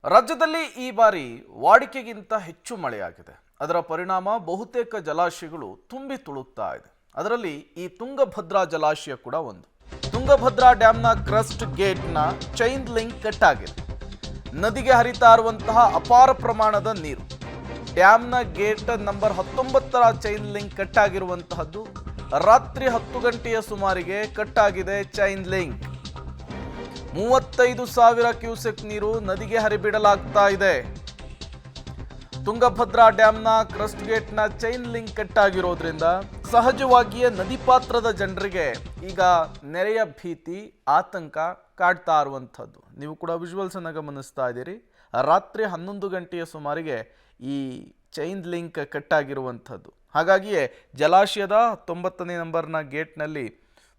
ರಾಜ್ಯದಲ್ಲಿ ಈ ಬಾರಿ ವಾಡಿಕೆಗಿಂತ ಹೆಚ್ಚು ಮಳೆಯಾಗಿದೆ. ಅದರ ಪರಿಣಾಮ ಬಹುತೇಕ ಜಲಾಶಯಗಳು ತುಂಬಿ ತುಳುಕ್ತಾ ಇದೆ. ಅದರಲ್ಲಿ ಈ ತುಂಗಭದ್ರಾ ಜಲಾಶಯ ಕೂಡ ಒಂದು. ತುಂಗಭದ್ರಾ ಡ್ಯಾಂನ ಕ್ರಸ್ಟ್ ಗೇಟ್ನ ಚೈನ್ ಲಿಂಕ್ ಕಟ್ ಆಗಿದೆ. ನದಿಗೆ ಹರಿತಾ ಇರುವಂತಹ ಅಪಾರ ಪ್ರಮಾಣದ ನೀರು. ಡ್ಯಾಂನ ಗೇಟ್ ನಂಬರ್ 19ರ ಚೈನ್ ಲಿಂಕ್ ಕಟ್ ಆಗಿರುವಂತಹದ್ದು. ರಾತ್ರಿ 10 ಗಂಟೆಯ ಸುಮಾರಿಗೆ ಕಟ್ ಆಗಿದೆ ಚೈನ್ ಲಿಂಕ್. 35,000 ಕ್ಯೂಸೆಕ್ ನೀರು ನದಿಗೆ ಹರಿಬಿಡಲಾಗ್ತಾ ಇದೆ. ತುಂಗಭದ್ರಾ ಡ್ಯಾಂನ ಕ್ರಸ್ಟ್ ಗೇಟ್ನ ಚೈನ್ ಲಿಂಕ್ ಕಟ್ ಆಗಿರೋದ್ರಿಂದ ಸಹಜವಾಗಿಯೇ ನದಿ ಪಾತ್ರದ ಜನರಿಗೆ ಈಗ ನೆರೆಯ ಭೀತಿ, ಆತಂಕ ಕಾಡ್ತಾ ಇರುವಂಥದ್ದು. ನೀವು ಕೂಡ ವಿಜುವಲ್ಸ್ ಅನ್ನು ಗಮನಿಸ್ತಾ ಇದ್ದೀರಿ. ರಾತ್ರಿ 11 ಗಂಟೆಯ ಸುಮಾರಿಗೆ ಈ ಚೈನ್ ಲಿಂಕ್ ಕಟ್ ಆಗಿರುವಂಥದ್ದು. ಹಾಗಾಗಿಯೇ ಜಲಾಶಯದ 19ನೇ ನಂಬರ್ನ ಗೇಟ್ನಲ್ಲಿ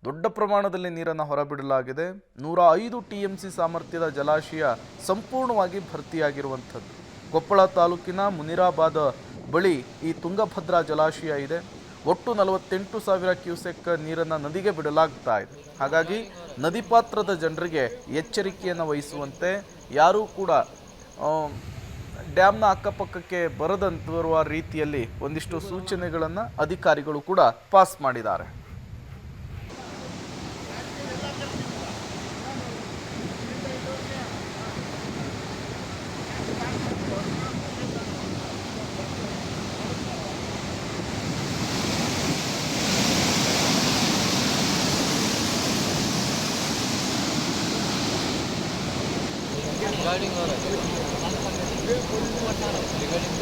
ದೊಡ್ಡ ಪ್ರಮಾಣದಲ್ಲಿ ನೀರನ್ನು ಹೊರಬಿಡಲಾಗಿದೆ. 105 TMC ಸಾಮರ್ಥ್ಯದ ಜಲಾಶಯ ಸಂಪೂರ್ಣವಾಗಿ ಭರ್ತಿಯಾಗಿರುವಂಥದ್ದು. ಕೊಪ್ಪಳ ತಾಲೂಕಿನ ಮುನಿರಾಬಾದ್ ಬಳಿ ಈ ತುಂಗಭದ್ರಾ ಜಲಾಶಯ ಇದೆ. ಒಟ್ಟು 48,000 ಕ್ಯೂಸೆಕ್ ನೀರನ್ನು ನದಿಗೆ ಬಿಡಲಾಗ್ತಾ ಇದೆ. ಹಾಗಾಗಿ ನದಿ ಪಾತ್ರದ ಜನರಿಗೆ ಎಚ್ಚರಿಕೆಯನ್ನು ವಹಿಸುವಂತೆ, ಯಾರೂ ಕೂಡ ಡ್ಯಾಮ್ನ ಅಕ್ಕಪಕ್ಕಕ್ಕೆ ಬರದಂತಿರುವ ರೀತಿಯಲ್ಲಿ ಒಂದಿಷ್ಟು ಸೂಚನೆಗಳನ್ನು ಅಧಿಕಾರಿಗಳು ಕೂಡ ಪಾಸ್ ಮಾಡಿದ್ದಾರೆ. रिगार्डिंग हो रहा है रिगार्डिंग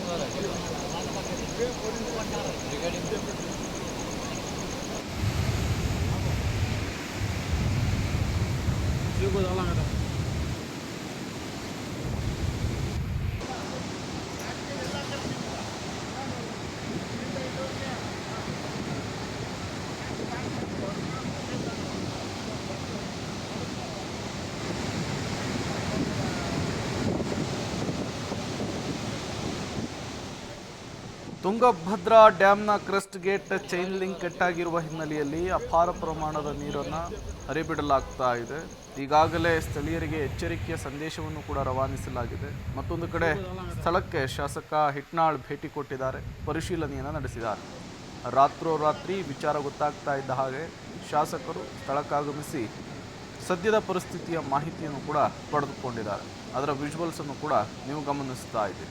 हो रहा है ತುಂಗಭದ್ರಾ ಡ್ಯಾಂನ crest gate chain link cut ಆಗಿರುವ ಹಿನ್ನೆಲೆಯಲ್ಲಿ ಅಪಾರ ಪ್ರಮಾಣದ ನೀರನ್ನು ಹರಿಬಿಡಲಾಗ್ತಾ ಇದೆ. ಈಗಾಗಲೇ ಸ್ಥಳೀಯರಿಗೆ ಎಚ್ಚರಿಕೆಯ ಸಂದೇಶವನ್ನು ಕೂಡ ರವಾನಿಸಲಾಗಿದೆ. ಮತ್ತೊಂದು ಕಡೆ ಸ್ಥಳಕ್ಕೆ ಶಾಸಕ ಹಿಟ್ನಾಳ್ ಭೇಟಿ ಕೊಟ್ಟಿದ್ದಾರೆ, ಪರಿಶೀಲನೆಯನ್ನು ನಡೆಸಿದ್ದಾರೆ. ರಾತ್ರೋರಾತ್ರಿ ವಿಚಾರ ಗೊತ್ತಾಗ್ತಾ ಇದ್ದ ಹಾಗೆ ಶಾಸಕರು ಸ್ಥಳಕ್ಕಾಗಮಿಸಿ ಸದ್ಯದ ಪರಿಸ್ಥಿತಿಯ ಮಾಹಿತಿಯನ್ನು ಕೂಡ ಪಡೆದುಕೊಂಡಿದ್ದಾರೆ. ಅದರ ವಿಜುವಲ್ಸ್ ಅನ್ನು ಕೂಡ ನೀವು ಗಮನಿಸ್ತಾ ಇದ್ದೀರಿ.